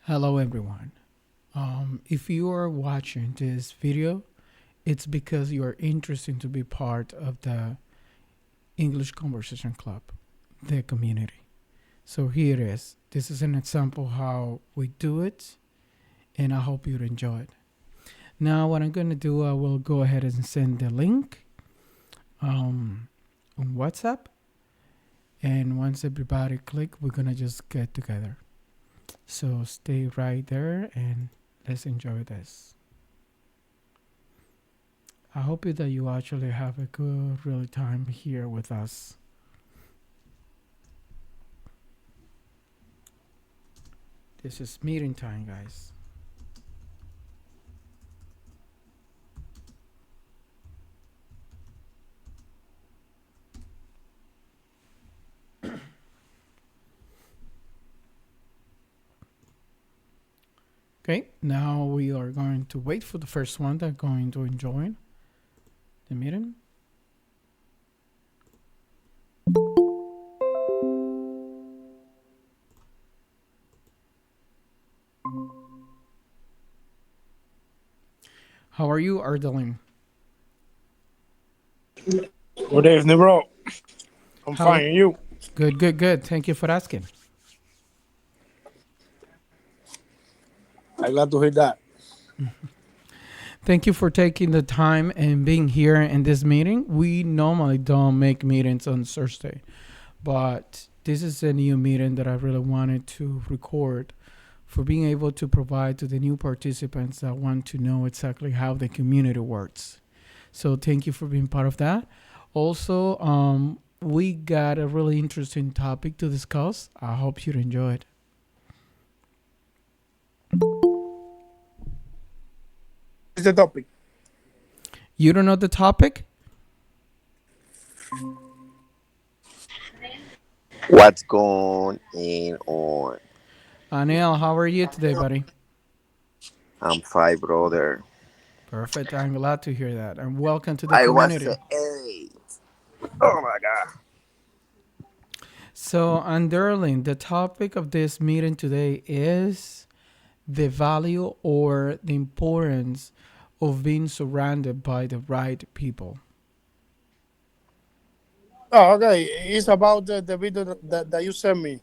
Hello, everyone. If you are watching this video, it's because you are interested to be part of the English Conversation Club, the community. So here it is. This is an example how we do it, and I hope you enjoy it. Now, what I'm going to do, I will go ahead and send the link on WhatsApp, and once everybody click, we're going to just get together. So stay right there and let's enjoy this. I hope that you actually have a good really time here with us. This is meeting time, guys. Okay, now we are going to wait for the first one that's going to join the meeting. How are you, Ardeline? Good evening, bro. I'm How? fine. And you? Good, good, good. Thank you for asking. I glad to hear that. Thank you for taking the time and being here in this meeting. We normally don't make meetings on Thursday, but this is a new meeting that I really wanted to record for being able to provide to the new participants that want to know exactly how the community works. So thank you for being part of that. Also, we got a really interesting topic to discuss. I hope you enjoy it. What's the topic? You don't know the topic? What's going on? Anil, how are you today, buddy? I'm fine, brother. Perfect. I'm glad to hear that. And welcome to the I was community. eight. Oh my god. So, Anderlin, the topic of this meeting today is the value or the importance of being surrounded by the right people. Oh, okay. It's about the video that you sent me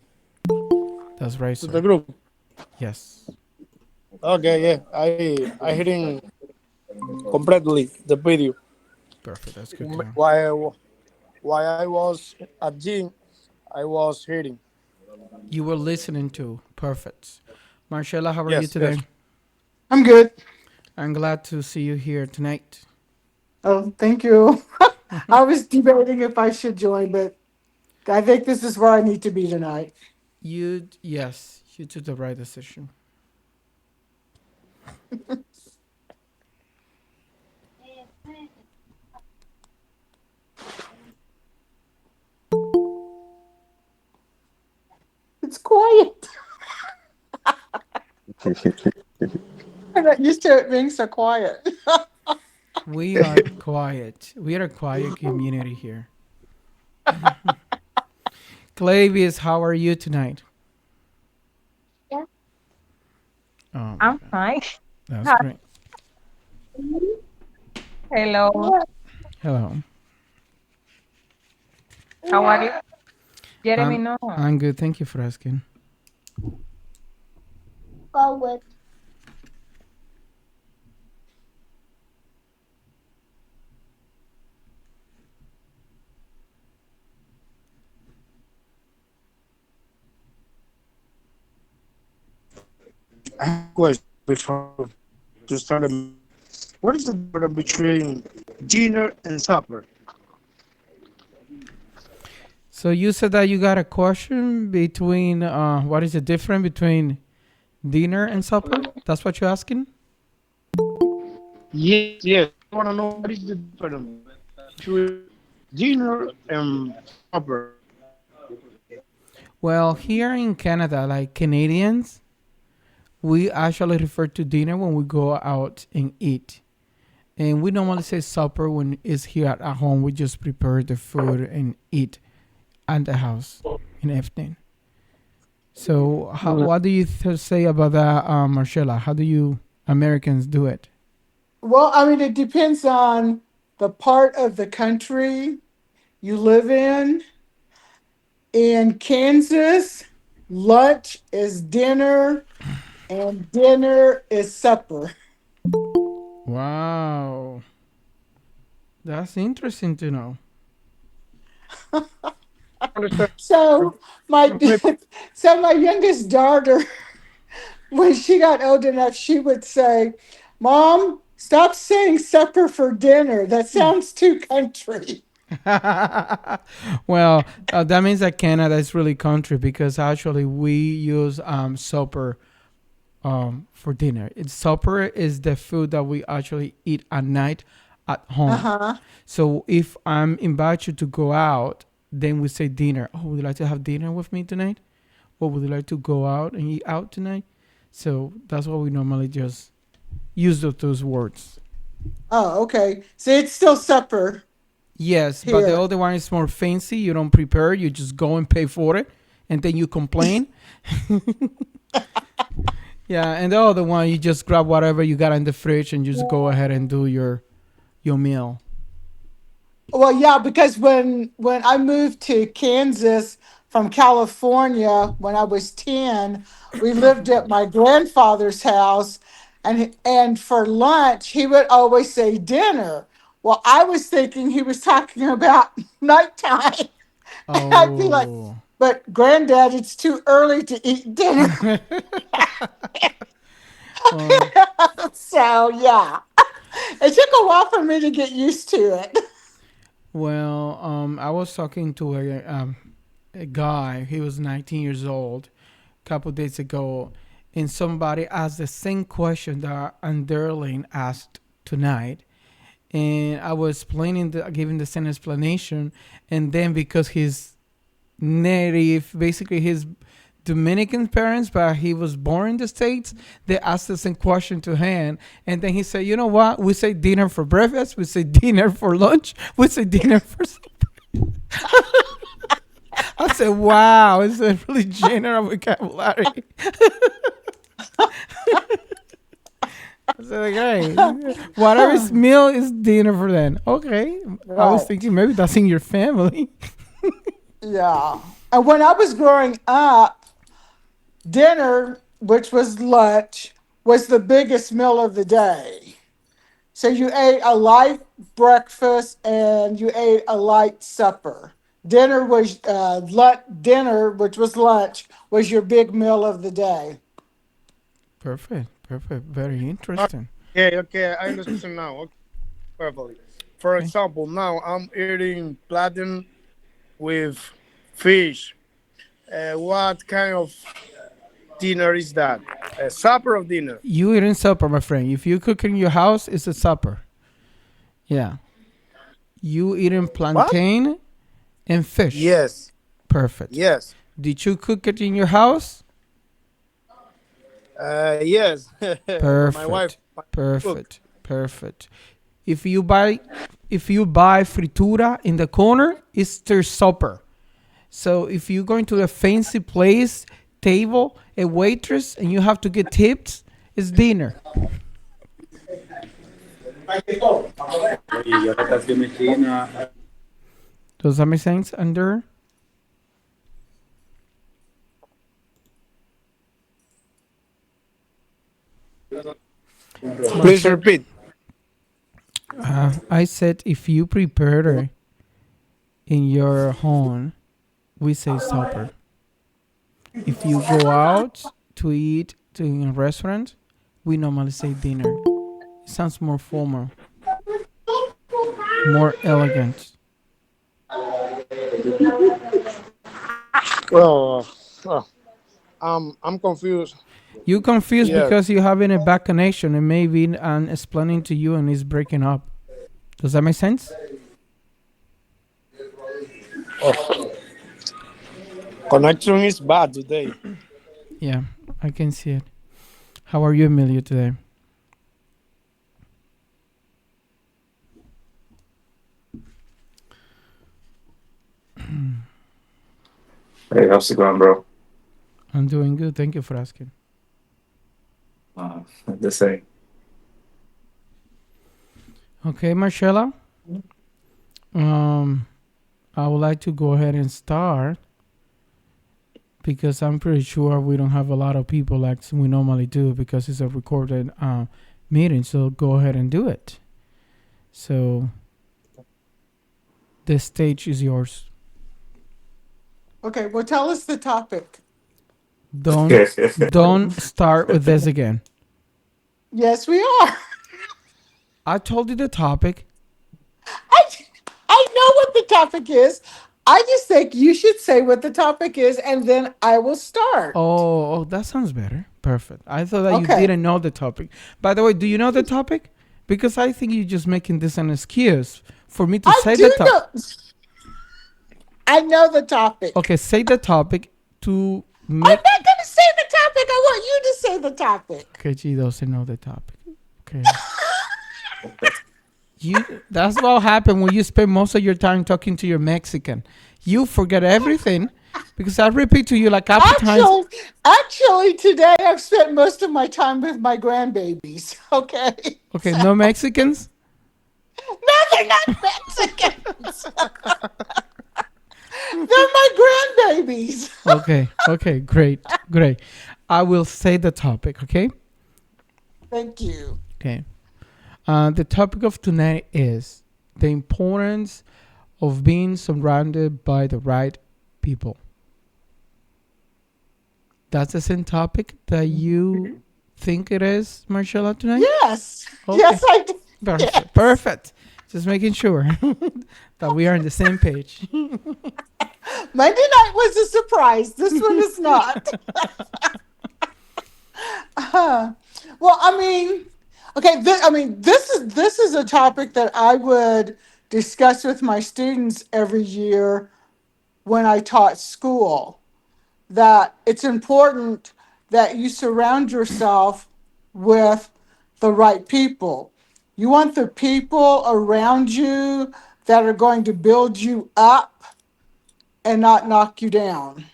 That's right, to the sir. group. Yes. Okay, yeah. I hearing completely the video. Perfect. That's good to know. While I was at gym, I was hearing. You were listening to. Perfect. Marcella, how are you Yes, yes. today? I'm good. I'm glad to see you here tonight. Oh, thank you. I was debating if I should join, but I think this is where I need to be tonight. Yes, you took the right decision. It's quiet. I'm not used to it being so quiet. We are quiet. We are a quiet community here. Clavius, how are you tonight? Yeah, Oh my I'm God. fine. That's Hi. great. Hello. Hello. How are you? Jeremy, I'm no. I'm good. Thank you for asking. Go with. I have a question before to start. What is the difference between dinner and supper? So you said that you got a question between what is the difference between dinner and supper? That's what you're asking? Yes, yes. I want to know what is the difference between dinner and supper. Well, here in Canada, like Canadians, we actually refer to dinner when we go out and eat. And we normally say supper when it's here at home. We just prepare the food and eat at the house in the evening. So, what do you say about that, Marcella? How do you Americans do it? Well, I mean, it depends on the part of the country you live in. In Kansas, lunch is dinner and dinner is supper. Wow, that's interesting to know. Understand? So my so my youngest daughter, when she got old enough, she would say, "Mom, stop saying supper for dinner. That sounds too country." Well, that means that Canada is really country because actually we use supper for dinner. Supper is the food that we actually eat at night at Uh home. huh. So if I'm invite you to go out, then we say dinner. Oh, would you like to have dinner with me tonight? Or would you like to go out and eat out tonight? So that's what we normally just use those words. Oh, okay. So it's still supper Yes, but the here. other one is more fancy. You don't prepare, you just go and pay for it, and then you complain. Yeah, and the other one, you just grab whatever you got in the fridge and just go ahead and do your meal. Well, yeah, because when I moved to Kansas from California when I was 10, we lived at my grandfather's house, and for lunch he would always say dinner. Well, I was thinking he was talking about nighttime. And I'd be like, Oh. "But granddad, it's too early to eat dinner." Well, So, yeah. It took a while for me to get used to it. I was talking to a guy. He was 19 years old a couple days ago, and somebody asked the same question that Anderlin asked tonight. And I was giving the same explanation, and then because he's native, basically his Dominican parents, but he was born in the States, they asked the same question to him. And then he said, you know what? We say dinner for breakfast, we say dinner for lunch, we say dinner for supper. I said, wow, it's a really general vocabulary. I said, okay, whatever is meal is dinner for them. Okay. I was Right. thinking maybe that's in your family. Yeah. And when I was growing up, dinner, which was lunch, was the biggest meal of the day. So you ate a light breakfast and you ate a light supper. Dinner, which was lunch, was your big meal of the day. Perfect. Perfect. Very interesting. Okay, okay, I understand now. Okay, perfectly. For Okay. example, now I'm eating platin with fish. What kind of dinner is that? A supper of dinner? You eating supper, my friend. If you cook in your house, it's a supper. Yeah. You eating What? plantain and fish. Yes, Perfect. yes, Did you cook it in your house? yes. My wife Perfect. cook. Perfect. Perfect. If you buy fritura in the corner, it's their supper. So if you go into a fancy place, table, a waitress, and you have to get tips, it's dinner. Does that make sense, Under? Please Marcel, repeat. I said if you prepare it in your home, we say supper. If you go out to eat in a restaurant, we normally say dinner. It sounds more formal, more elegant. Well, I'm confused. You confused Yeah. because you having a bad connection and maybe I'm explaining to you and it's breaking up. Does that make sense? Connection is bad today. Yeah, I can see it. How are you, Emilio, today? Hey, how's it going, bro? I'm doing good. Thank you for asking. The same. Okay, Marcella. Um, I would like to go ahead and start because I'm pretty sure we don't have a lot of people like we normally do because it's a recorded meeting. So go ahead and do it. So the stage is yours. Okay, well, tell us the topic. Don't start with this again. Yes, we are. I told you the topic. I, I know what the topic is. I just think you should say what the topic is, and then I will start. Oh, that sounds better. Perfect. I thought that you Okay. didn't know the topic. By the way, do you know the topic? Because I think you're just making this an excuse for me to I say do the topic. know. I know the topic. Okay, say the topic to I'm make. not going to say the topic. I want you to say the topic. Okay, she doesn't know the topic. Okay. That's what happened when you spend most of your time talking to your Mexican. You forget everything because I repeat to you like a couple times. Actually, today I've spent most of my time with my grandbabies. Okay. Okay, no Mexicans? No, they're not Mexicans. They're my grandbabies. Okay, great. I will say the topic, okay? Thank you. Okay. The topic of tonight is the importance of being surrounded by the right people. That's the same topic that you think it is, Marcella, tonight? Yes. Okay. Yes, I do. Perfect. Yes. Perfect. Just making sure that we are on the same page. Monday night was a surprise. This one is not. Well, I mean, okay. This is a topic that I would discuss with my students every year when I taught school. That it's important that you surround yourself with the right people. You want the people around you that are going to build you up and not knock you down.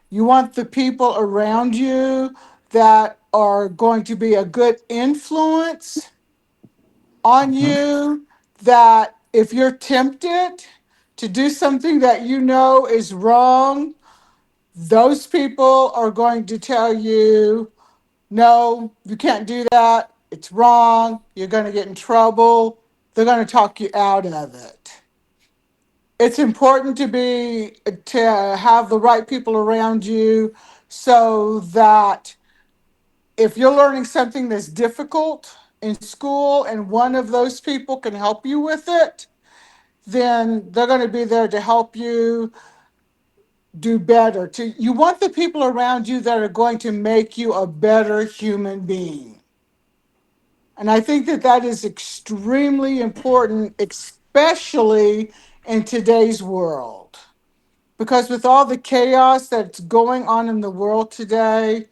You want the people around you that are going to be a good influence on you, that if you're tempted to do something that you know is wrong, those people are going to tell you, no, you can't do that. It's wrong. You're going to get in trouble. They're going to talk you out of it. It's important to have the right people around you so that if you're learning something that's difficult in school and one of those people can help you with it, then they're going to be there to help you do better. You want the people around you that are going to make you a better human being. And I think that that is extremely important, especially in today's world. Because with all the chaos that's going on in the world today,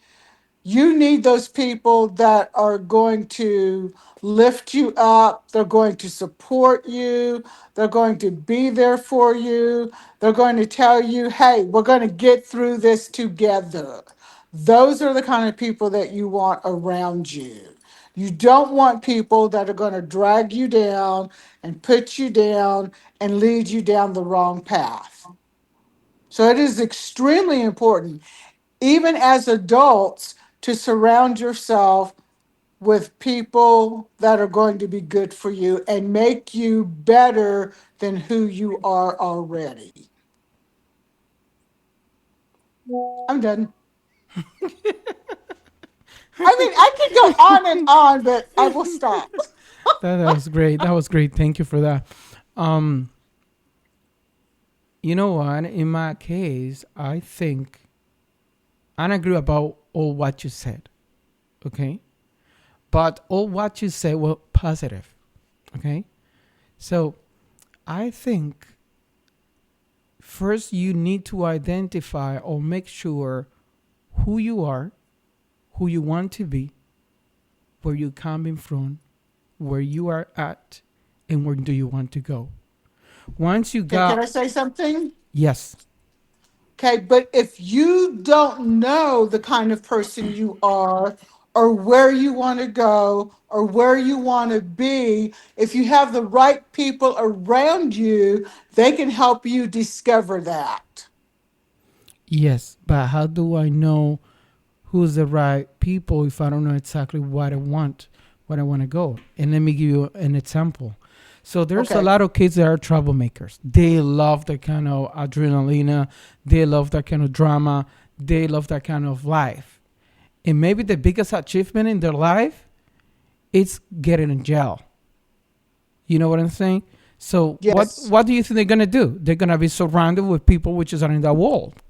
you need those people that are going to lift you up. They're going to support you. They're going to be there for you. They're going to tell you, hey, we're going to get through this together. Those are the kind of people that you want around you. You don't want people that are going to drag you down and put you down and lead you down the wrong path. So it is extremely important, even as adults, to surround yourself with people that are going to be good for you and make you better than who you are already. I'm done. I mean, I could go on and on, but I will stop. That was great. That was great. Thank you for that. You know what? In my case, I think I agree about all what you said. Okay? But all what you said was positive. Okay? So I think first you need to identify or make sure who you are, who you want to be, where you're coming from, where you are at, and where do you want to go. Once you Can I got say something? yes, Okay, but if you don't know the kind of person you are, or where you want to go, or where you want to be, if you have the right people around you, they can help you discover that. Yes, but how do I know who's the right people if I don't know exactly what I want, where I want to go? And let me give you an example. So there's a Okay. lot of kids that are troublemakers. They love that kind of adrenaline. They love that kind of drama. They love that kind of life. And maybe the biggest achievement in their life is getting in jail. You know what I'm saying? So Yes. what do you think they're gonna do? They're gonna be surrounded with people which is are in that world.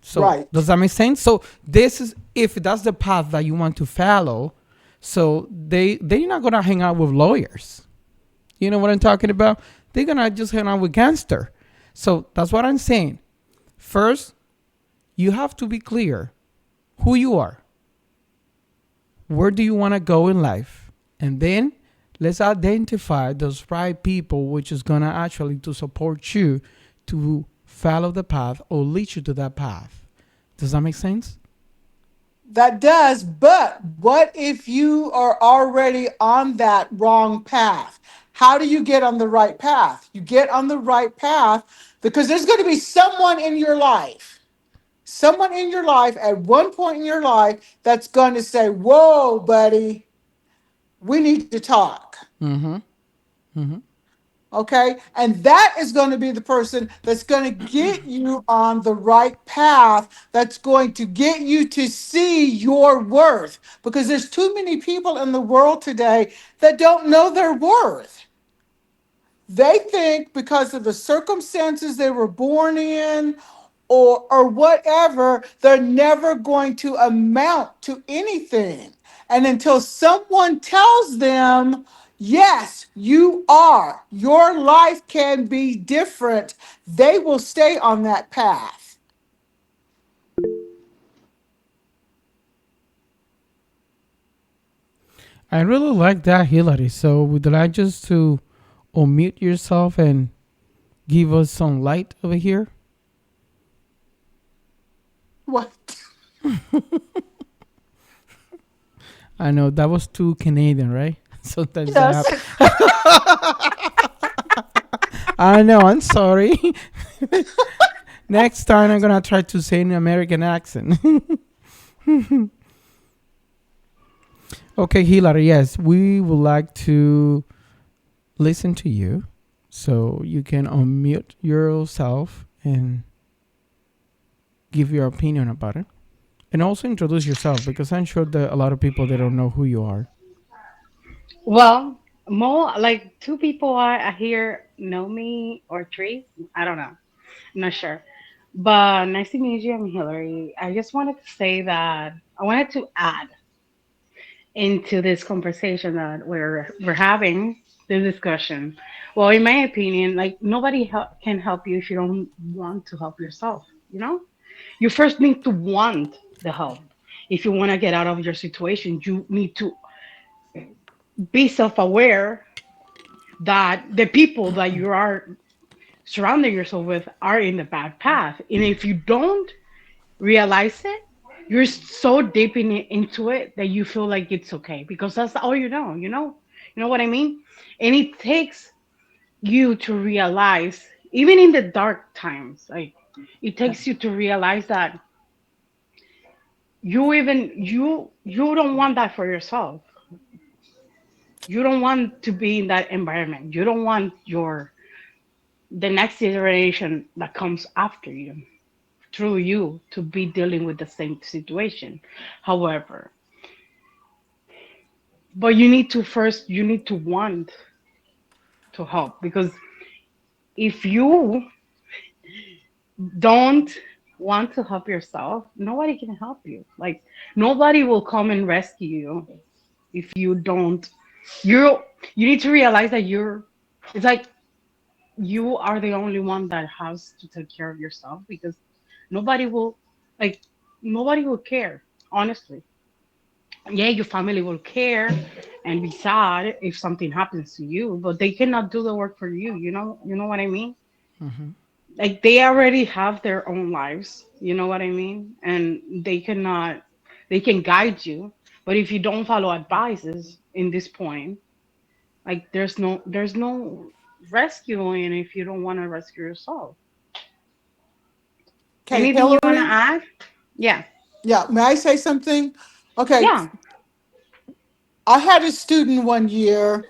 So Right. does that make sense? So this is if that's the path that you want to follow. So they're not gonna hang out with lawyers. You know what I'm talking about? They're gonna just hang out with gangster. So that's what I'm saying. First, you have to be clear who you are. Where do you want to go in life? And then let's identify those right people which is gonna actually to support you to follow the path or lead you to that path. Does that make sense? That does, but what if you are already on that wrong path? How do you get on the right path? You get on the right path because there's going to be someone in your life at one point in your life that's going to say, "Whoa, buddy, we need to talk." Mm-hmm. Mm-hmm. Okay. And that is going to be the person that's going to get you on the right path, that's going to get you to see your worth. Because there's too many people in the world today that don't know their worth. They think because of the circumstances they were born in or whatever, they're never going to amount to anything. And until someone tells them, yes, you are, your life can be different, they will stay on that path. I really like that, Hillary. So would you like just to unmute yourself and give us some light over here? What? I know that was too Canadian, right? Sometimes that Yes. happens. I know. I'm sorry. Next time I'm gonna try to say an American accent. Okay, Hillary. Yes, we would like to listen to you, so you can unmute yourself and give your opinion about it, and also introduce yourself because I'm sure that a lot of people they don't know who you are. Well, more like two people are here know me or three. I don't know. I'm not sure. But nice to meet you. I'm Hillary. I just wanted to say that I wanted to add into this conversation that we're having this discussion. Well, in my opinion, like nobody can help you if you don't want to help yourself. You know, you first need to want the help. If you want to get out of your situation, you need to be self-aware that the people that you are surrounding yourself with are in the bad path. And if you don't realize it, you're so deep into it that you feel like it's okay because that's all you know what I mean? And it takes you to realize, even in the dark times, like it takes you to realize that you don't want that for yourself. You don't want to be in that environment. You don't want your the next generation that comes after you through you to be dealing with the same situation. However, but you need to want to help because if you don't want to help yourself, nobody can help you. Like nobody will come and rescue you if you don't. You you need to realize that it's like you are the only one that has to take care of yourself because nobody will like nobody will care, honestly. Yeah, your family will care and be sad if something happens to you, but they cannot do the work for you, you know what I mean? Mm-hmm. Like they already have their own lives, you know what I mean? And they can guide you, but if you don't follow advices in this point, like there's no rescuing if you don't want to rescue yourself. Okay, Anything you want to Hillary. add? Yeah. Yeah, may I say something? Okay, Yeah. I had a student one year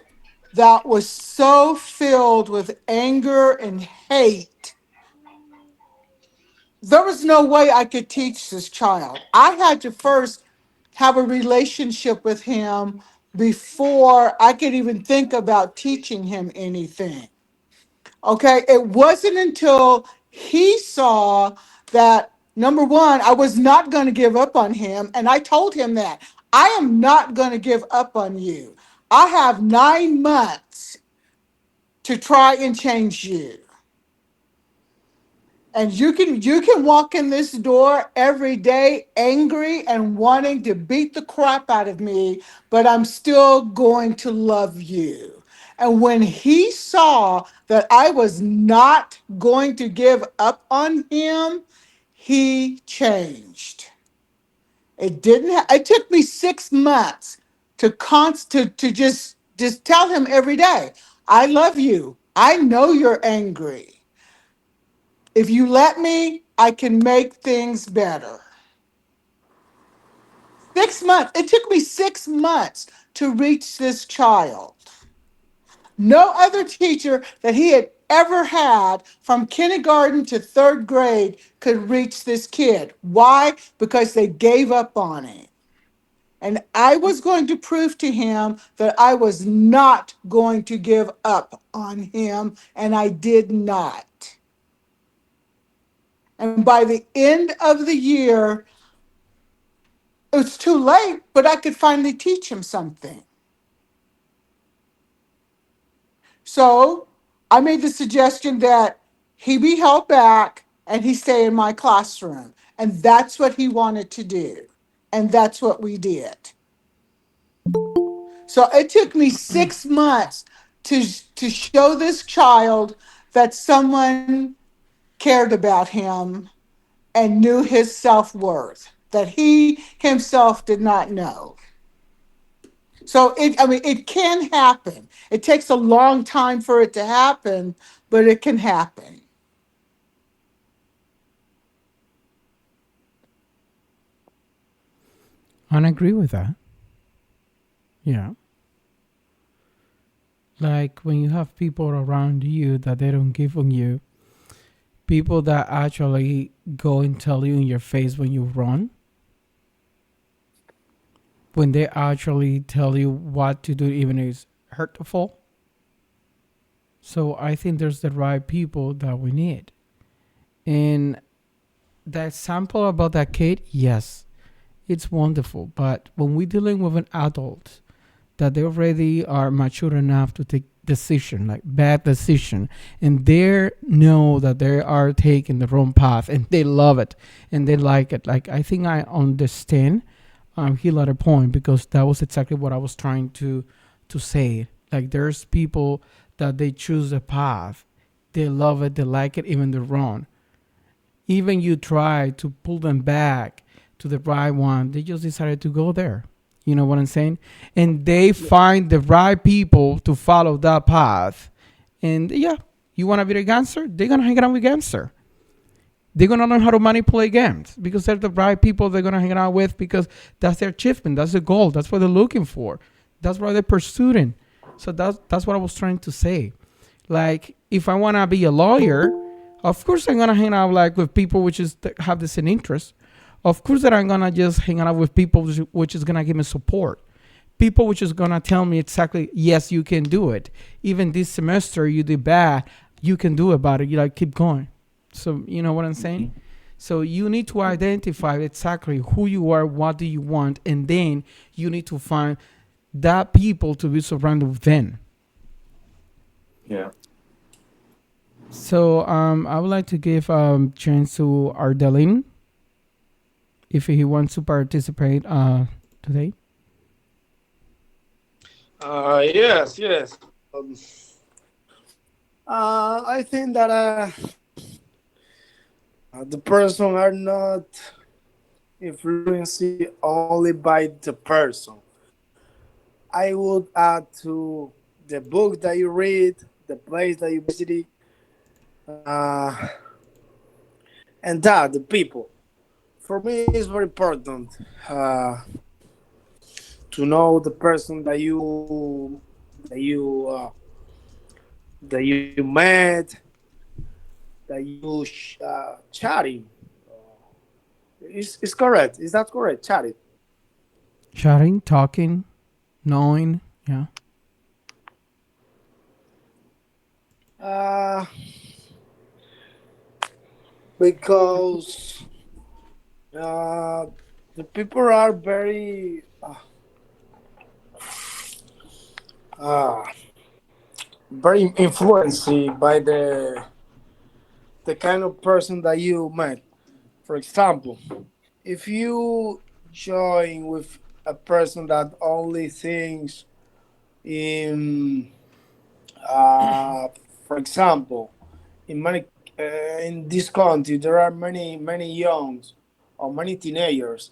that was so filled with anger and hate. There was no way I could teach this child. I had to first have a relationship with him before I could even think about teaching him anything. Okay, it wasn't until he saw that number one, I was not going to give up on him. And I told him that I am not going to give up on you. I have 9 months to try and change you. And you can walk in this door every day angry and wanting to beat the crap out of me, but I'm still going to love you. And when he saw that I was not going to give up on him, he changed. It took me 6 months to just tell him every day, I love you. I know you're angry. If you let me, I can make things better. 6 months. It took me 6 months to reach this child. No other teacher that he had ever had from kindergarten to third grade could reach this kid. Why? Because they gave up on him. And I was going to prove to him that I was not going to give up on him, and I did not. And by the end of the year, it was too late, but I could finally teach him something. So I made the suggestion that he be held back and he stay in my classroom. And that's what he wanted to do. And that's what we did. So it took me 6 months to show this child that someone cared about him and knew his self worth that he himself did not know. So it can happen. It takes a long time for it to happen, but it can happen. I agree with that. Yeah. Like when you have people around you that they don't give on you, people that actually go and tell you in your face when you run, when they actually tell you what to do, even if it's hurtful. So I think there's the right people that we need. And that sample about that kid, yes, it's wonderful. But when we're dealing with an adult that they already are mature enough to take decision, like bad decision, and they know that they are taking the wrong path and they love it and they like it. Like I think I understand Hilary's point because that was exactly what I was trying to say. Like there's people that they choose a path, they love it, they like it, even the wrong. Even you try to pull them back to the right one, they just decided to go there. You know what I'm saying? And they find the right people to follow that path. And yeah, you want to be a gangster? They're going to hang out with gangster. They're going to learn how to manipulate games because they're the right people they're going to hang out with because that's their achievement. That's the goal. That's what they're looking for. That's what they're pursuing. So that's what I was trying to say. Like, if I want to be a lawyer, of course I'm going to hang out like with people which is have the same interest. Of course that I'm going to just hang out with people which is going to give me support. People which is going to tell me exactly, yes, you can do it. Even this semester you did bad, you can do about it. You like keep going. So you know what I'm saying? So you need to identify exactly who you are, what do you want, and then you need to find that people to be surrounded with them. Yeah. So I would like to give chance to Ardeline if he wants to participate today. Yes. I think that The person are not influenced only by the person. I would add to the book that you read, the place that you visited, uh, and that the people. For me, it's very important to know the person that you uh, that you met, that you chatting. It's correct. Is that correct? Chatting. Chatting, talking, knowing. Yeah. Uh, because uh, the people are uh, very influenced by the kind of person that you met. For example, if you join with a person that only thinks in, uh, for example, in many in this country there are many youngs or many teenagers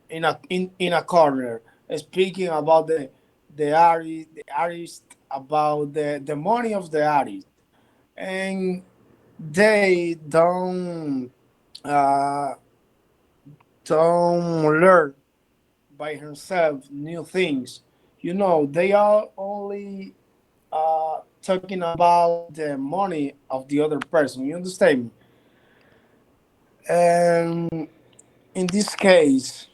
in a corner speaking about the artist about the money of the artist, and they uh, don't learn by himself new things. They are only talking about the money of the other person. You understand me? And in this case,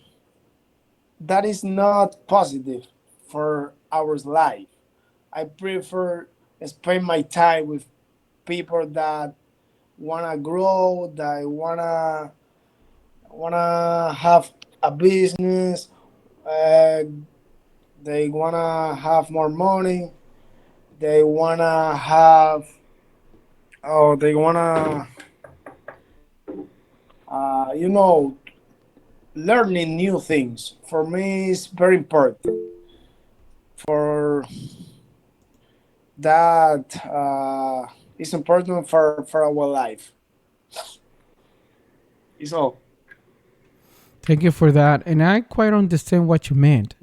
that is not positive for our life. I prefer spend my time with people that wanna grow, that wanna have a business, uh, they wanna have more money, they wanna have, oh, they wanna, learning new things. For me, it's very important for that. It's important for our life. It's all. Thank you for that. And I quite understand what you meant.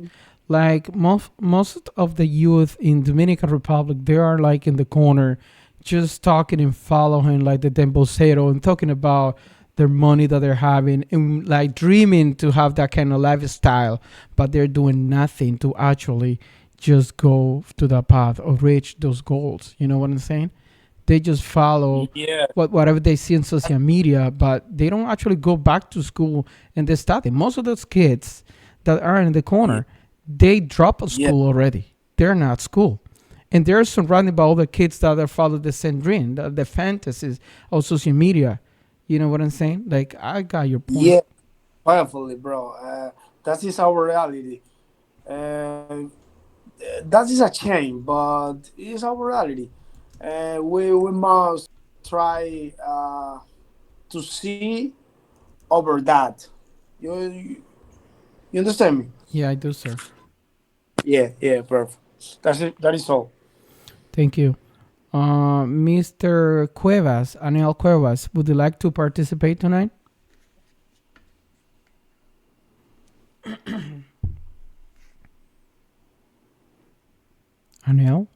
Like most of the youth in Dominican Republic, they are like in the corner, just talking and following like the Dembocero and talking about their money that they're having and like dreaming to have that kind of lifestyle, but they're doing nothing to actually just go to the path or reach those goals. You know what I'm saying? They just follow Yeah, whatever they see in social media, but they don't actually go back to school and they study. Most of those kids that are in the yeah, corner, they drop out of yeah, school already. They're not school. And they're surrounded by all the kids that are follow the same dream, the fantasies of social media. You know what I'm saying? Like, I got your point. yeah. Powerfully, bro. That is our reality. And that is a shame, but it's our reality. We must try to see over that. You, you understand me? Yeah, I do, sir. Yeah, yeah, perfect. That's it. That is all. Thank you. Mr. Cuevas, Aniel Cuevas, would you like to participate tonight? Aniel?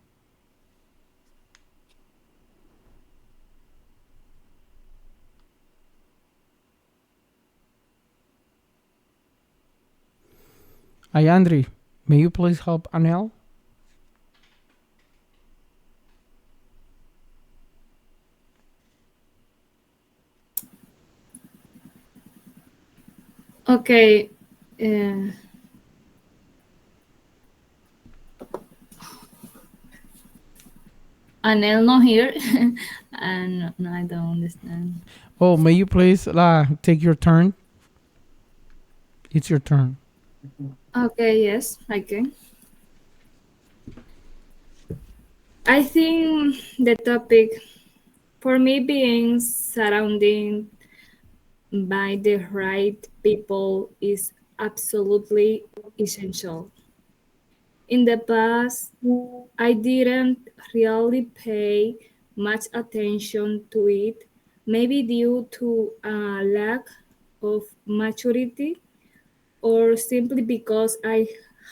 Ayandri, may you please help Aniel? Okay. Uh, Anel not here. And no, no, I don't understand. Oh, may you please take your turn? It's your turn. Okay, yes, I can. I think the topic for me being surrounded by the right people is absolutely essential. In the past, I didn't really pay much attention to it, maybe due to a lack of maturity or simply because I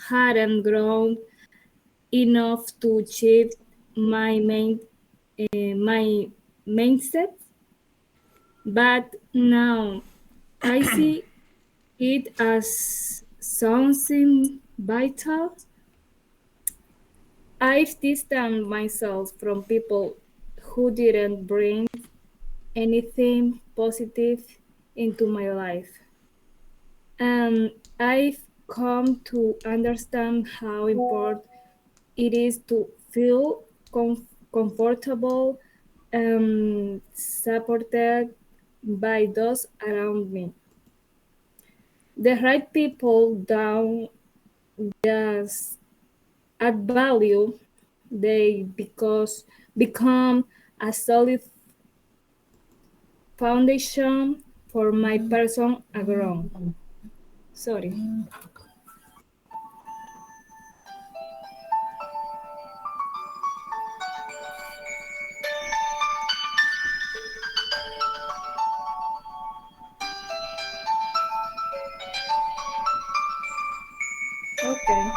hadn't grown enough to shift my mindset. But now I see it as something vital. I've distanced myself from people who didn't bring anything positive into my life. And I've come to understand how important it is to feel comfortable and supported by those around me. The right people don't just add value, they because become a solid foundation for my person growth. Sorry. Okay.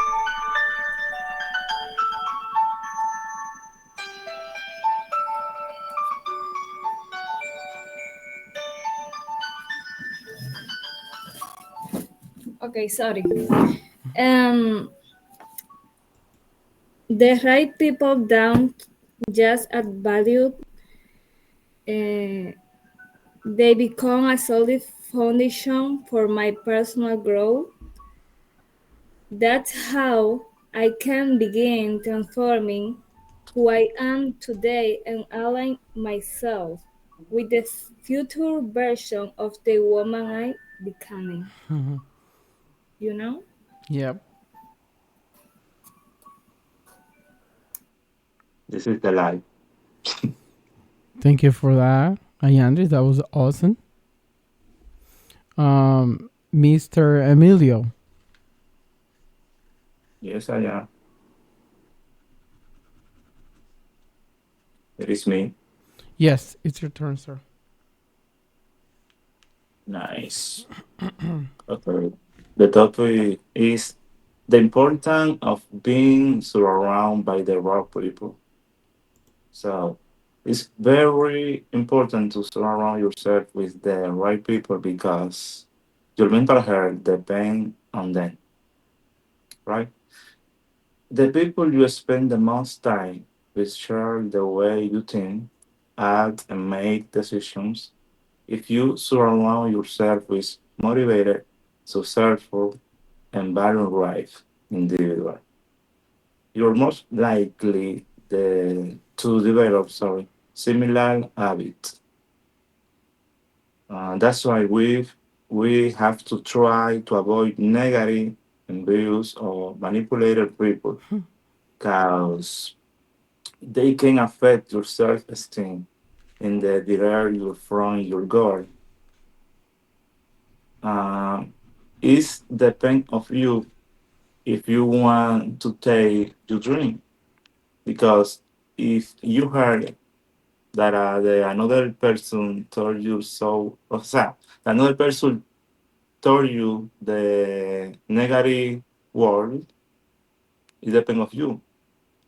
Okay, sorry. Um, the right people don't just add value, uh, they become a solid foundation for my personal growth. That's how I can begin transforming who I am today and align myself with the future version of the woman I becoming. Mhm. You know? Yep. This is the life. Thank you for that, Ayandri. That was awesome. Mr. Emilio. Yes, I am. It is me. Yes, it's your turn, sir. Nice. Okay. The topic is the importance of being surrounded by the right people. So it's very important to surround yourself with the right people because your mental health depends on them, right? The people you spend the most time with share the way you think, act, and make decisions. If you surround yourself with motivated, successful, and value life individual, you're most likely to develop similar habits. That's why we have to try to avoid negative views or manipulated people because they can affect your self-esteem in the direct you from your goal. Um, it's depend of you if you want to take your dream because if you heard that another person told you so, o sea, another person told you the negative word, it depends of you.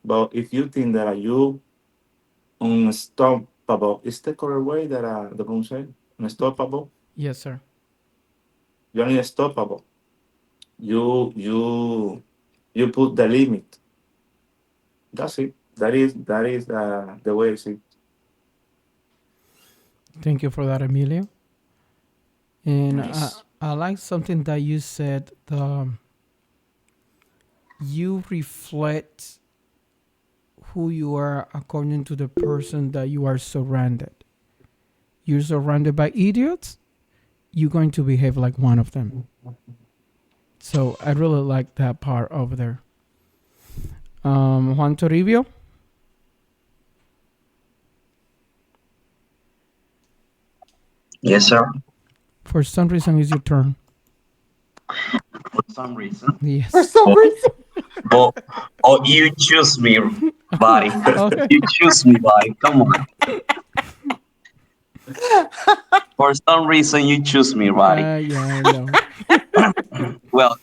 But if you think that you unstoppable, is the correct way that the pronunciation unstoppable? Yes, sir. You're unstoppable. You put the limit. That's it. That is the way I see it. Thank you for that, Emilio. And Nice. I like something that you said. You reflect who you are according to the person that you are surrounded. You're surrounded by idiots, you're going to behave like one of them. So I really like that part over there. Juan Toribio. Yes, sir. For some reason, it's your turn. For some reason. For Yes. some Oh, reason. oh, oh, you choose me, buddy. Okay. You choose me, buddy. Come on. For some reason, you choose me, right? Yeah, I know. Well,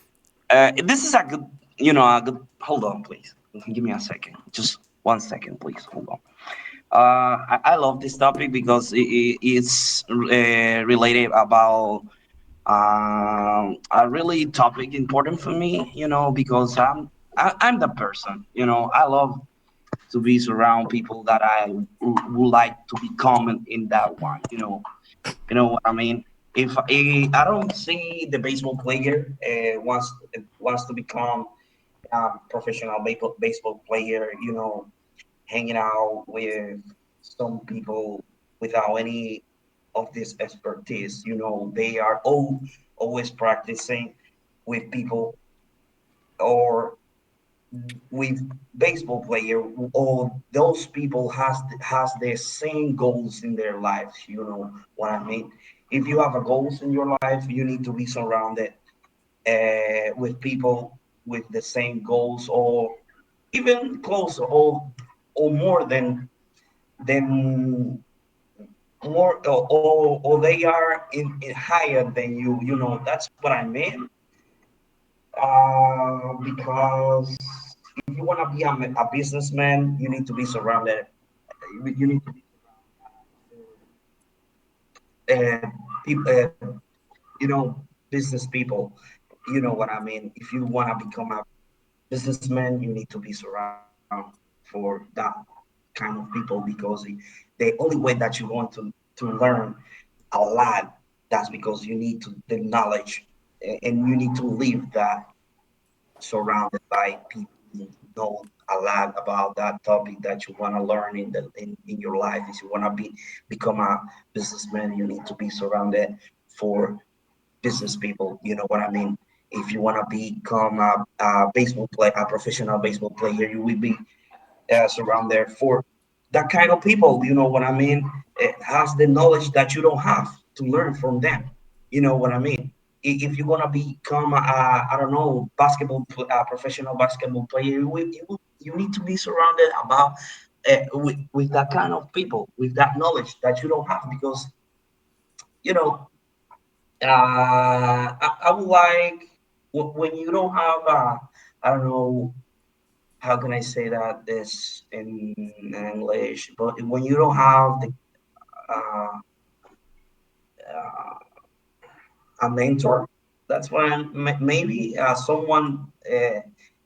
this is a good, a good. Hold on, please. Give me a second. Just 1 second, please. Hold on. I love this topic because it's related about a really topic important for me. Because I'm the person. I love to be surround people that I would like to become in that one. What I mean. If I don't see the baseball player wants to become a professional baseball player, hanging out with some people without any of this expertise. They are always practicing with people or with baseball player, or those people has the same goals in their lives. You know what I mean? If you have a goals in your life, you need to be surrounded with people with the same goals, or even close, or more than more, or they are in higher than you. That's what I mean. Because if you want to be a businessman, you need to be surrounded. You need to be people, business people. You know what I mean? If you want to become a businessman, you need to be surrounded for that kind of people, because the only way that you're going to learn a lot, that's because you need to the knowledge, and you need to live that surrounded by people who know a lot about that topic that you want to learn in your life. If you want to become a businessman, you need to be surrounded for business people. You know what I mean? If you want to become a baseball player, a professional baseball player, you will be surrounded for that kind of people. You know what I mean? It has the knowledge that you don't have to learn from them. You know what I mean? If you're gonna become I don't know, professional basketball player, you need to be surrounded about with that kind of people, with that knowledge that you don't have, because you know I would like when you don't have I don't know how can I say that this in English, but when you don't have uh, uh, a mentor, that's why maybe someone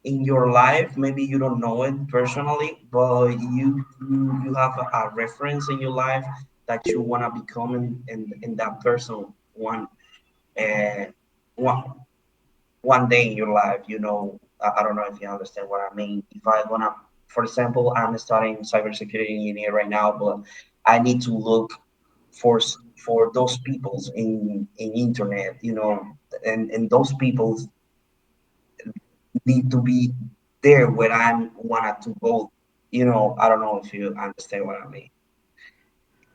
in your life, maybe you don't know it personally, but you have a reference in your life that you want to become in that person one uh, one one day in your life. I don't know if you understand what I mean. If I wanna, for example, I'm studying cybersecurity engineer right now, but I need to look for those peoples in internet, and those peoples need to be there where I wanted to go. I don't know if you understand what I mean.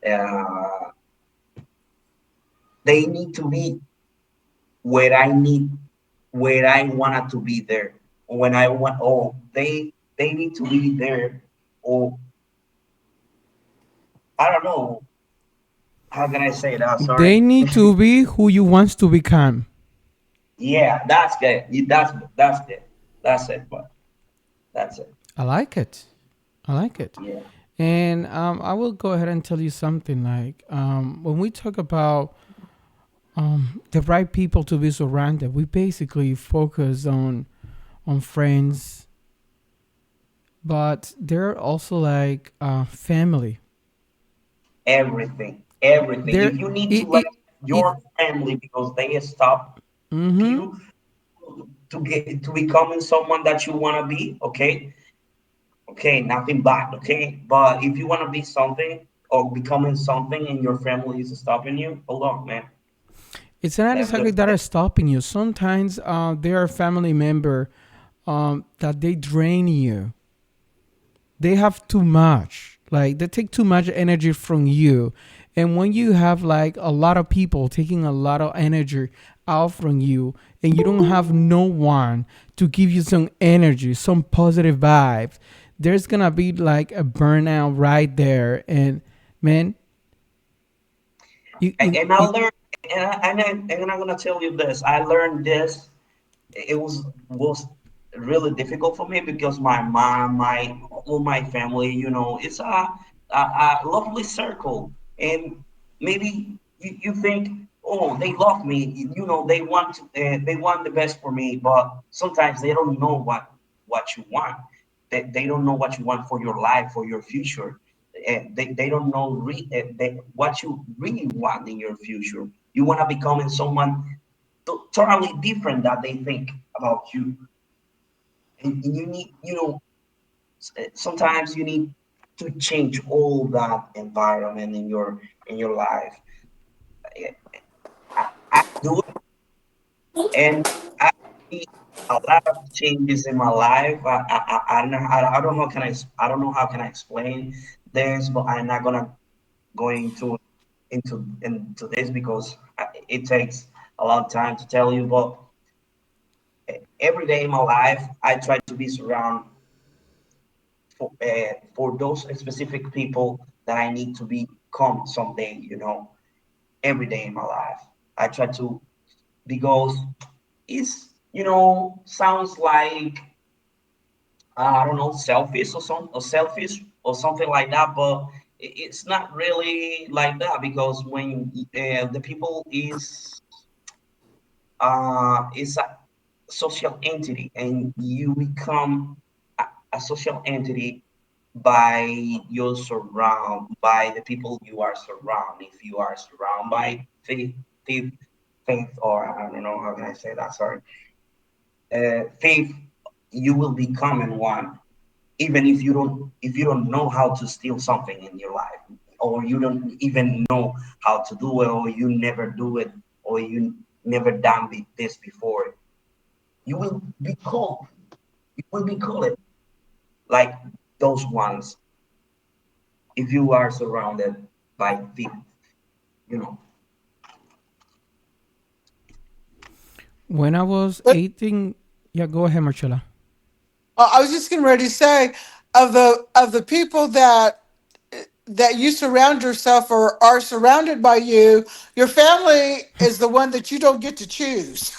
Uh, they need to be where I need, where I wanted to be there. When I want, oh, they need to be there, or I don't know. How can I say that? They Sorry. need to be who you want to become. Yeah, that's good. That's good. That's it. But that's it. I like it. I like it. Yeah. And I will go ahead and tell you something like when we talk about the right people to be surrounded, we basically focus on friends, but they're also like family. Everything. There, If you need to it let it it. your family because they stop Mm-hmm. you to becoming someone that you want to be, okay, okay, nothing bad, okay. But if you want to be something or becoming something and your family is stopping you, hold on, man. It's not Let me exactly look that at are it. stopping you. Sometimes there are family member that they drain you. They have too much. Like they take too much energy from you. And when you have like a lot of people taking a lot of energy out from you and you don't have no one to give you some energy, some positive vibes, there's gonna be like a burnout right there. And man, And I learned, and I'm gonna tell you this. I learned this. It was really difficult for me because my mom, my all my family, it's a lovely circle, and maybe you think, oh, they love me, they want the best for me, but sometimes they don't know what you want. They don't know what you want for your life, for your future. They don't know what you really want in your future. You want to become someone totally different that they think about you, and you need, sometimes you need to change all that environment in your life. I do it, and I see a lot of changes in my life. I don't know, I don't know how can I explain this, but I'm not gonna go into this because it takes a long time to tell you. But every day in my life, I try to be surrounded for those specific people that I need to become someday, every day in my life. I try to, because it's, sounds like, I don't know, selfish or something like that, but it's not really like that, because when the people is a social entity, and you become a social entity by by the people you are surrounded. If you are surrounded by faith, faith, or I don't know how can I say that. Sorry, faith, you will become in one. Even if you don't know how to steal something in your life, or you don't even know how to do it, or you never do it, or you never done this before, you will be called. You will be called like those ones if you are surrounded by people, you know. When I was But 18, yeah, go ahead, Marcella. I was just getting ready to say, of the people that you surround yourself or are surrounded by you, your family is the one that you don't get to choose.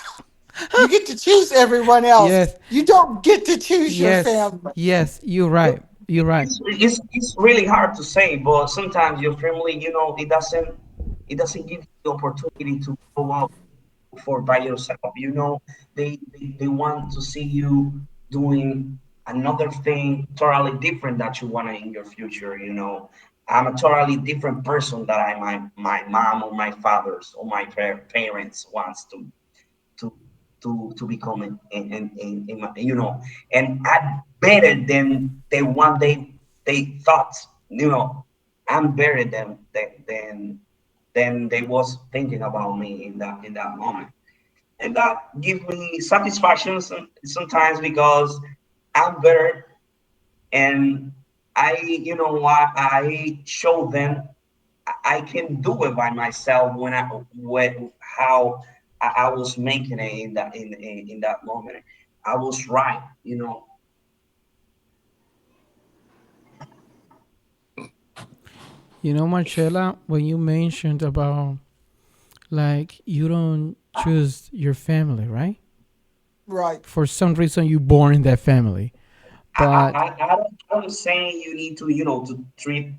You get to choose everyone else. Yes, You don't get to choose your yes, family. yes. You're right. You're right. It's really hard to say, but sometimes your family, it doesn't give you the opportunity to go out for by yourself. They want to see you doing another thing totally different that you want in your future. I'm a totally different person that my mom or my fathers or my parents wants to to become in my, and I'm better than the one they thought. I'm better than they was thinking about me in that moment, and that gives me satisfaction sometimes, because I'm better, and I show them I can do it by myself when how I was making it in that moment. I was right, Marcella, when you mentioned about like you don't choose your family, right? Right. For some reason, you born in that family, but I'm saying you need to treat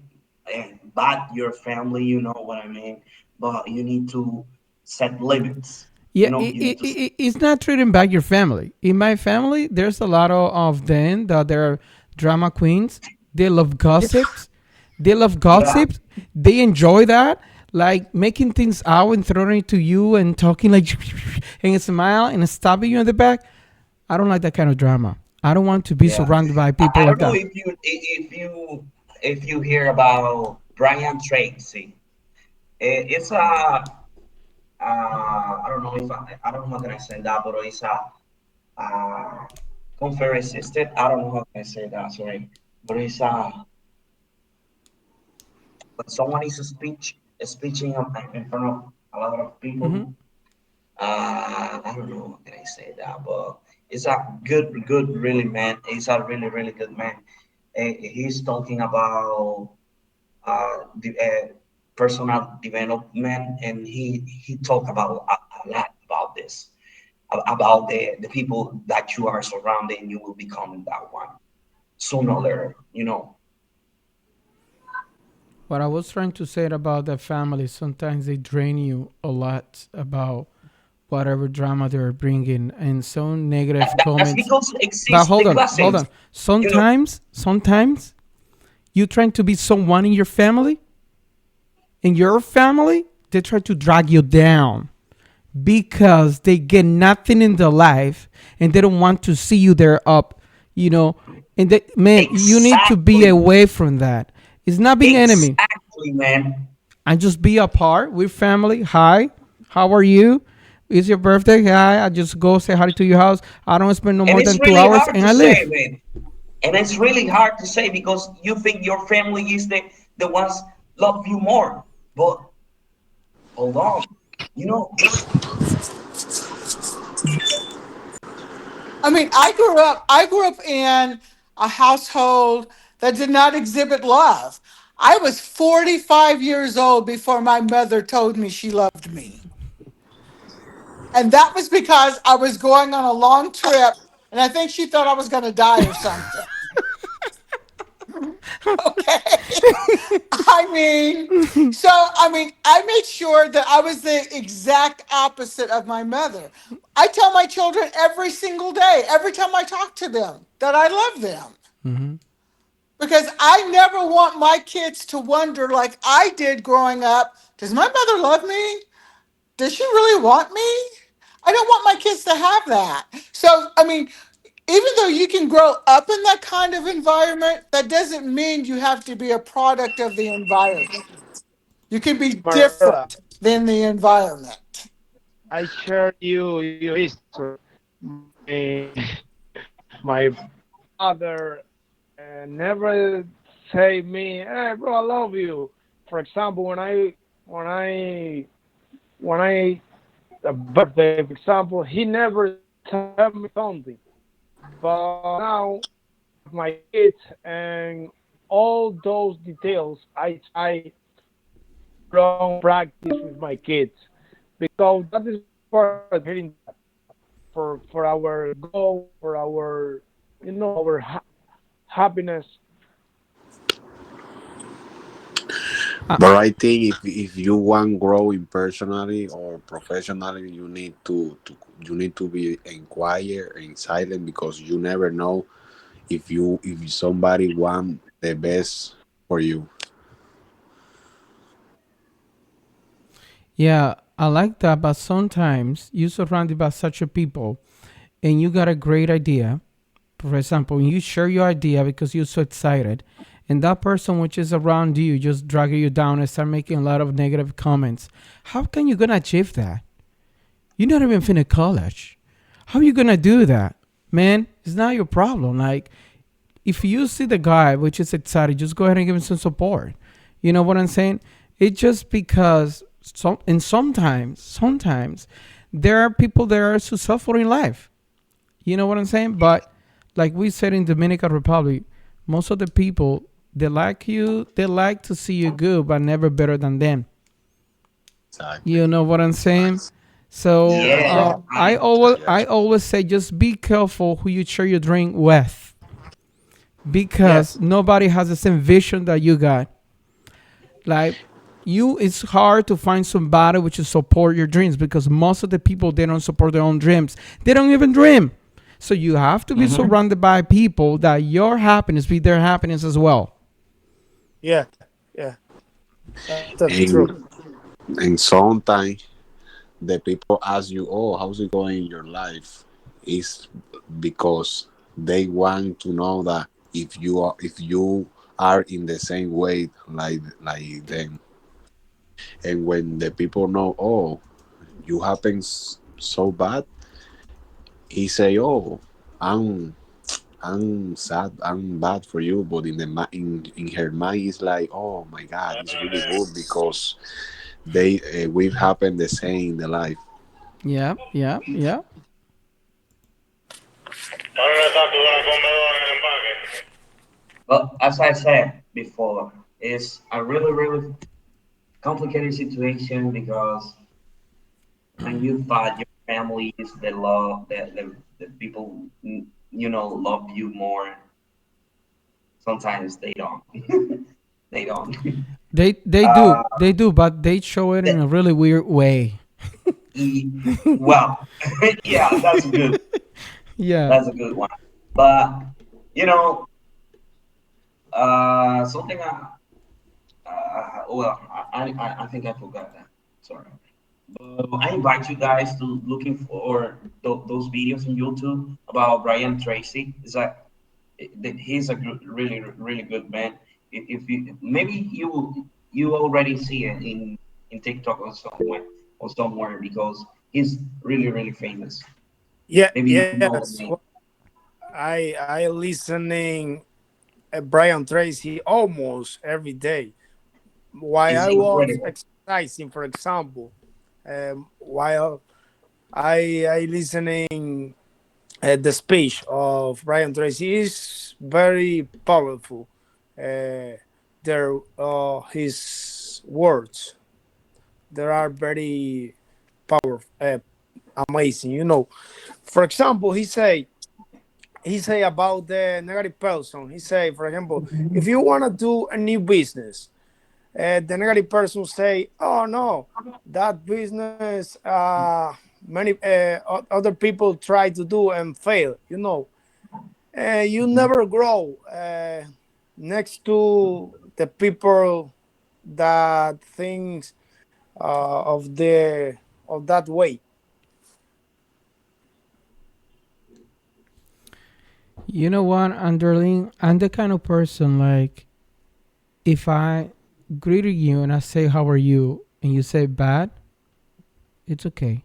bad your family, you know what I mean? But you need to set limits. yeah, You need to it's not treating back your family. In my family, there's a lot of them that they're drama queens. They love gossips. They love yeah, gossips. They enjoy that, like making things out and throwing it to you and talking like and smile and stabbing you in the back. I don't like that kind of drama. I don't want to be yeah. surrounded by I people like don't know that. if you hear about Brian Tracy. It's a I don't know if I don't know how can I say that, but it's a conference system. I don't know how can I say that. Sorry, but it's when someone is speaking in front of a lot of people. Hmm. I don't know how can I say that, but it's a good really man. He's a really really good man. He's talking about the personal development, and he talked about a lot about this, about the people that you are surrounding. You will become that one sooner or later. What I was trying to say about the family, sometimes they drain you a lot about whatever drama they're bringing and some negative That's comments. because But exists the hold classings. on. You know, Sometimes you trying to be someone in your family, they try to drag you down because they get nothing in their life and they don't want to see you there up, you know. And they, man, you need to be exactly, away from that. It's not being enemy. exactly, man. And just be apart with family. Hi, how are you? It's your birthday. Hi, I just go say hi to your house. I don't spend no And more it's than two really hours hard and to I say, leave. man. And it's really hard to say because you think your family is the ones love you more. But hold on, it's I mean, I grew up in a household that did not exhibit love. I was 45 years old before my mother told me she loved me. And that was because I was going on a long trip and I think she thought I was going to die or something. Okay. I made sure that I was the exact opposite of my mother. I tell my children every single day, every time I talk to them, that I love them because I never want my kids to wonder, like I did growing up, does my mother love me? Does she really want me? I don't want my kids to have that. So, even though you can grow up in that kind of environment, that doesn't mean you have to be a product of the environment. You can be Marilla, different than the environment. I share you your history. My my father never say me, "Hey, bro, I love you." For example, when I a birthday, for example, he never tell me something. But now with my kids and all those details, I try put on practice with my kids because that is part of hearing that for our goal, for our our happiness. Uh, But I think if you want growing personally or professionally, you need to be in quiet and silent because you never know if somebody want the best for you. yeah, I like that. But sometimes you surrounded by such a people and you got a great idea. For example, when you share your idea because you're so excited, and that person which is around you just drag you down and start making a lot of negative comments, how can you gonna achieve that? You're not even finished college. How are you gonna do that? Man, it's not your problem. Like, if you see the guy which is excited, just go ahead and give him some support. You know what I'm saying? It's just because sometimes there are people that are successful in life. You know what I'm saying? But like we said in Dominican Republic, most of the people they like you, they like to see you good, but never better than them. Exactly. You know what I'm saying? So Yeah. yeah. Exactly. I I always Yes. I always say just be careful who you share your drink with because Yes. nobody has the same vision that you got. Like you, it's hard to find somebody which will support your dreams because most of the people they don't support their own dreams. They don't even dream. So you have to be hmm surrounded by people that your happiness be their happiness as well. Yeah. Yeah. That's true. And and sometimes the people ask you, "Oh, how's it going in your life?" Is because they want to know that if you are in the same way like them. And when the people know, "Oh, you happens so bad," he say, "Oh, I'm I'm sad, I'm bad for you," but in her mind, it's like, "Oh my God, it's really good because we've happened the same in the life." Yeah, yeah, yeah. But as I said before, is a really, really complicated situation because when you thought your family is the love, the people love you more, sometimes they don't. They don't. Uh, They do, but they show it in the, a really weird way. well, yeah, that's good. Yeah. That's a good one. But you know, something. Well, I think I forgot that. Sorry. I invite you guys to looking for those videos on YouTube about Brian Tracy. Is that he's a really really good man. If you maybe you already see it in TikTok or somewhere because he's really really famous. Yeah, Maybe you know the yes. name. Well, I listening Brian Tracy almost every day. While It's I was incredible. exercising, for example, while I listening the speech of Brian Tracy is very powerful. There, his words there are very powerful, amazing. For example, he say about the negative person. He say, for example, if you wanna do a new business, the negative person say, "Oh no, that business many other people try to do and fail." You never grow next to the people that thinks of that way. You know what, Underling? I'm the kind of person like if I greet you and I say how are you and you say bad, it's okay.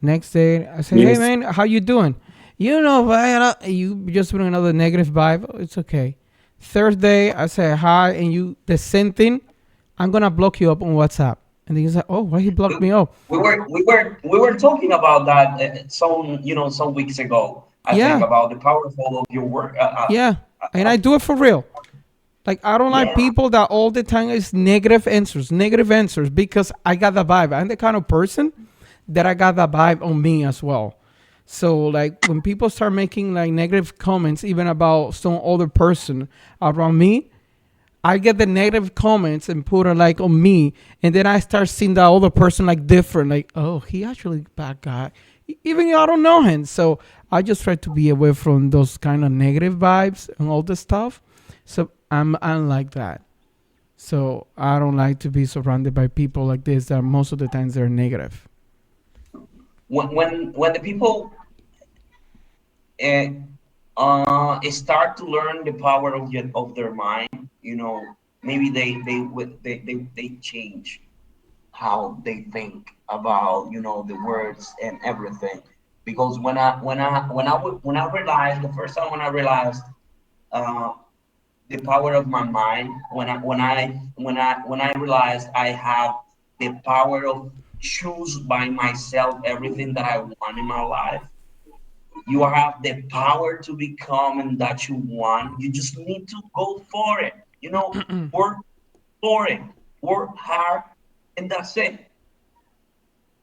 Next day I say, hey Yes. man, how you doing? You know, but you just bring another negative vibe. It's okay. Third day I say hi and you the same thing. I'm gonna block you up on WhatsApp. And then you say, oh, why he We, blocked me? Oh, we were talking about that some weeks ago. I think yeah, about the powerful of your work. yeah. And I do it for real. Like I don't like Yeah, people that all the time is negative answers because I got the vibe. I'm the kind of person that I got that vibe on me as well. So like when people start making like negative comments even about some other person around me, I get the negative comments and put it like on me, and then I start seeing that other person like different. Like, oh, he actually bad guy, even though I don't know him. So I just try to be away from those kind of negative vibes and all this stuff. So I'm like that. So I don't like to be surrounded by people like this that most of the times they're negative. when the people uh, start to learn the power of their mind, maybe they change how they think about the words and everything. Because when I realized the first time when I realized uh, the power of my mind, when I realized I have the power of choose by myself everything that I want in my life. You have the power to become and that you want. You just need to go for it. Work for it. Work hard, and that's it.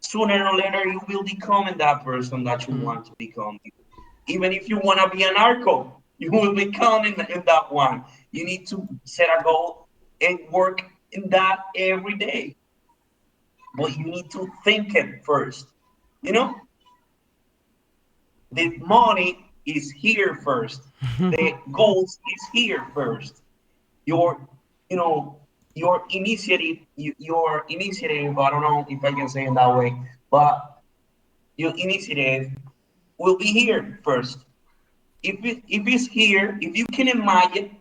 Sooner or later, you will become that person that you Mm. want to become. Even if you want to be an narco, you will become in that one. You need to set a goal and work in that every day. But you need to think it first. You know, the money is here first. The goals is here first. Your, you know, your initiative, your initiative. I don't know if I can say it that way, but your initiative will be here first. If it's here, if you can imagine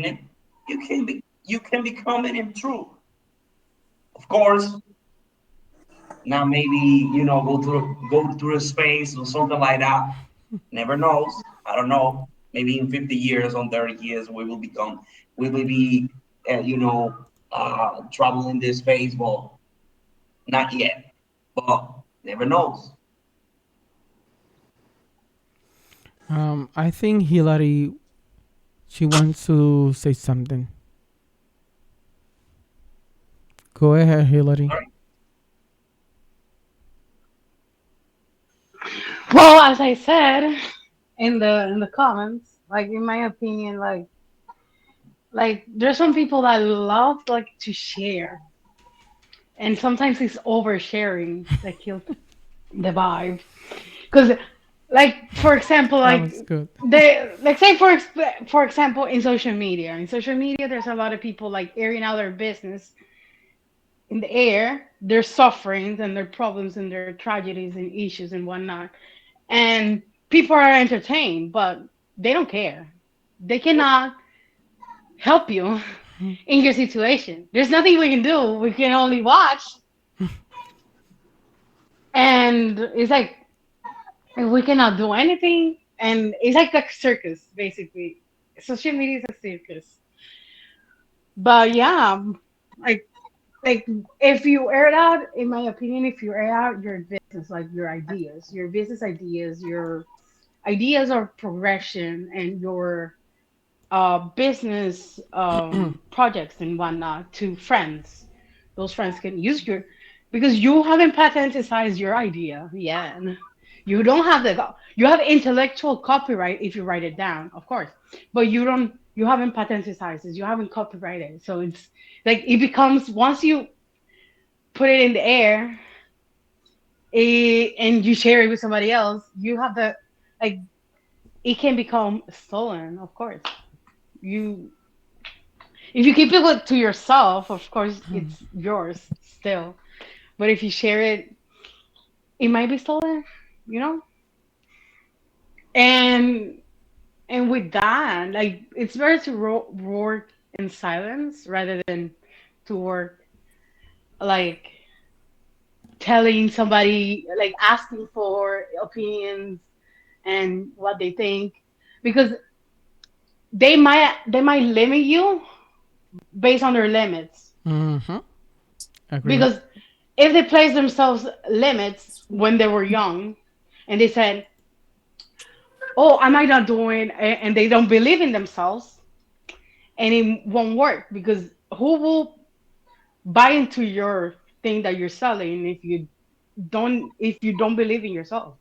it, you can become it in true. Of course, now maybe go through a space or something like that. Never knows. I don't know. Maybe in 50 years, on 30 years, we will be, uh, you know, traveling this space, but not yet. But never knows. I think Hillary, she wants to say something. Go ahead, Hillary. Well, as I said in the comments, like in my opinion, like there's some people that love like to share, and sometimes it's oversharing that kills the vibe. Because, like for example, That like was good. they like say for example in social media, there's a lot of people like airing out their business in the air, their sufferings and their problems and their tragedies and issues and whatnot. And people are entertained, but they don't care. They cannot help you in your situation. There's nothing we can do. We can only watch. And it's like we cannot do anything. And it's like a circus, basically. Social media is a circus. But yeah, like like if you air it out, in my opinion, if you air out your business, like your business ideas, your ideas of progression and your business projects and whatnot to friends. Those friends can use your because you haven't patentized your idea yet. You don't have you have intellectual copyright if you write it down, of course, but you haven't patentized it. You haven't copyrighted. So it's like it becomes once you put it in the air and you share it with somebody else, you have the like it can become stolen, of course. You If you keep it to yourself, of course, it's yours still. But if you share it, it might be stolen, you know? And and with that, like it's better to work in silence rather than to work like telling somebody, like asking for opinions and what they think, because they might limit you based on their limits. Mm-hmm. Agree. Because if they place themselves limits when they were young and they said, oh, am I not doing, and they don't believe in themselves, and it won't work because who will buy into your thing that you're selling if you don't believe in yourself?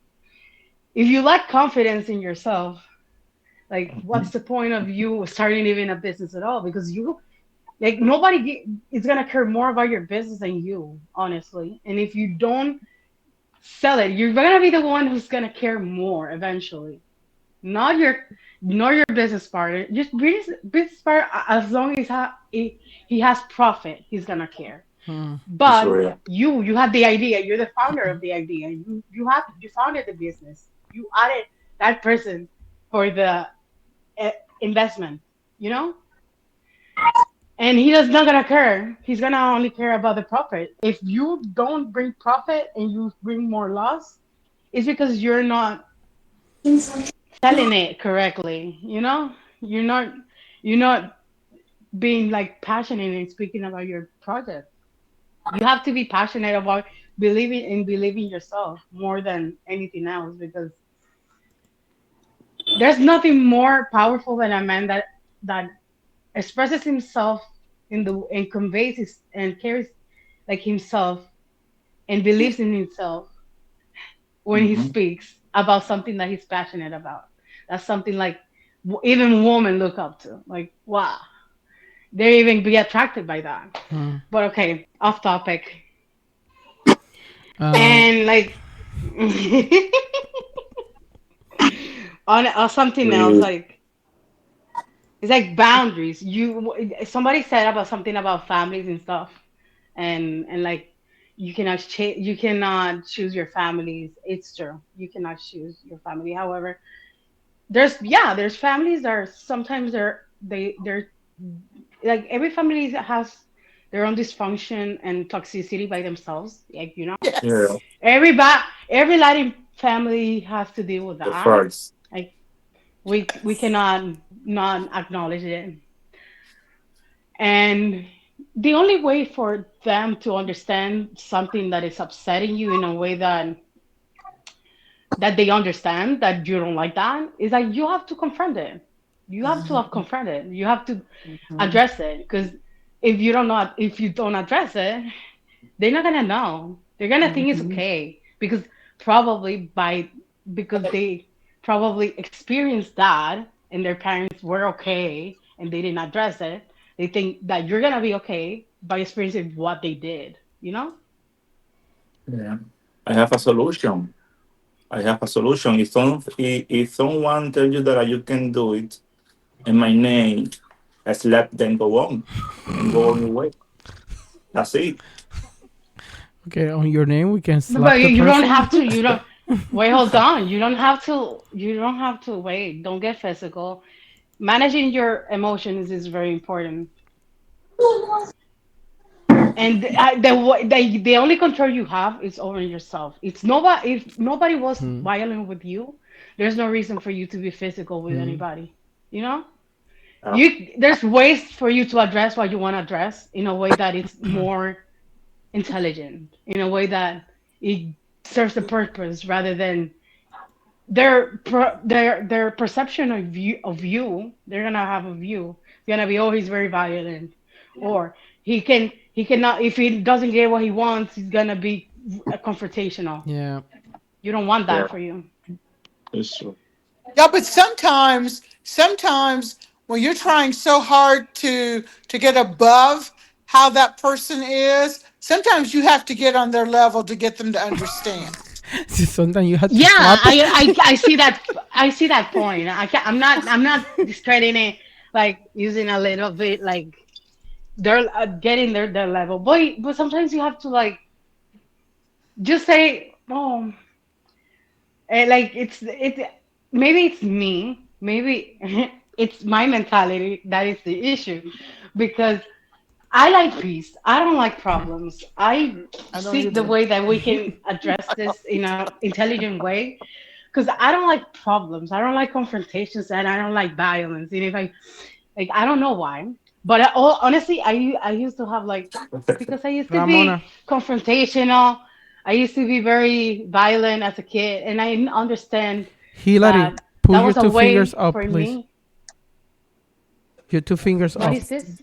If you lack confidence in yourself, like what's the point of you starting even a business at all? Because like is gonna care more about your business than you, honestly. And if you don't sell it, you're gonna be the one who's gonna care more eventually. Not your business partner. Just business partner, as long as he has profit, he's gonna care. Mm. It's But real. you have the idea. You're the founder of the idea. You founded the business. You added that person for the uh, investment. You know, and he does not gonna care. He's gonna only care about the profit. If you don't bring profit and you bring more loss, it's because you're not selling it correctly. You're not being like passionate and speaking about your project. You have to be passionate about believing yourself more than anything else, because there's nothing more powerful than a man that expresses himself and conveys and carries like himself and believes in himself when he Mm-hmm. speaks about something that he's passionate about. That's something like even women look up to. Like, wow, they even be attracted by that. Mm. But okay, off topic. Uh, And like on something else, We, like it's like boundaries. Somebody said about something about families and stuff, and like you cannot choose your families. It's true. You cannot choose your family. However, there's families that are sometimes they're like every family has their own dysfunction and toxicity by themselves. Like yeah, every ba- every Latin family has to deal with the that. first. Like we cannot not acknowledge it. And the only way for them to understand something that is upsetting you in a way that they understand that you don't like that is that you have to confront it. You have to confront it. You have to address it because if you don't address it, they're not gonna know. They're gonna think it's Mhm. okay because probably by because they probably experienced that and their parents were okay and they didn't address it. They think that you're gonna be okay by experiencing what they did. You know? Yeah. I have a solution. I have a solution. If someone tells you that you can do it in my name, just let them go on and go on your way. That's it. Okay, on your name we can But slap the you don't person. have to. You don't wait. Hold on. You don't have to. You don't have to wait. Don't get physical. Managing your emotions is very important. And the only control you have is over yourself. It's nobody. If nobody was Hmm. violent with you, there's no reason for you to be physical with Hmm. anybody. You know, Uh, there's ways for you to address what you want to address in a way that it's more intelligent, in a way that it serves a purpose rather than their perception of you. They're gonna have a view. It's gonna be, oh, he's very violent, or he cannot, if he doesn't get what he wants, he's gonna be confrontational. Yeah. You don't want yeah, that for you. it's true. Yeah, but sometimes when you're trying so hard to get above how that person is, sometimes you have to get on their level to get them to understand. Sometimes you have to Yeah, slap them. I see that. I see that point. I'm not discrediting it, like using a little bit like they're getting their level, but sometimes you have to like just say, oh, like maybe it's me, maybe it's my mentality that is the issue, because I like peace. I don't like problems. I I don't seek the either. way that we can address this in an intelligent way, because I don't like problems. I don't like confrontations, and I don't like violence. And if I like, I don't know why, but honestly, I used to have like, because I used to be Ramona, confrontational. I used to be very violent as a kid, and I didn't understand Hillary, that put that your was a two fingers way up, for please. me. Your two fingers What up. is this?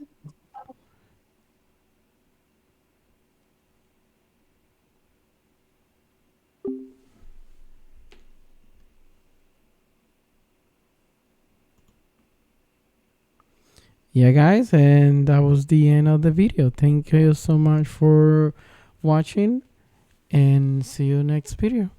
Yeah, guys, and that was the end of the video. Thank you so much for watching, and see you next video.